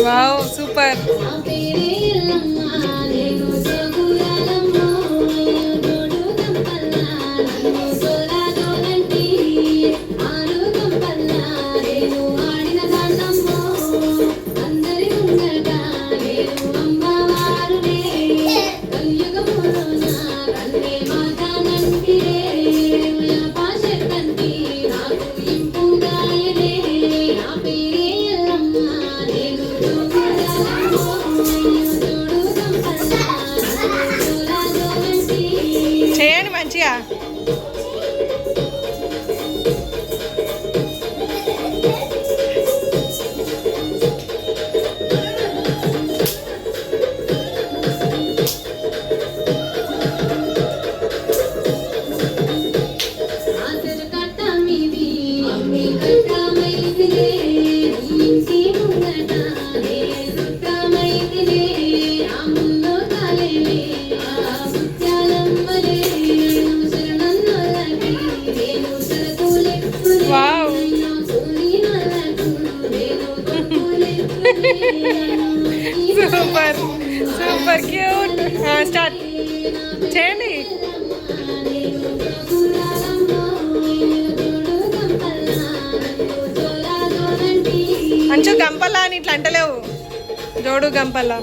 Wow super. చేయండి మంచిగా. Wow super super cute. Start చేయండి. అంచు గంపల్లా అని ఇట్లా అంటలేవు. జోడు గంపల్లా.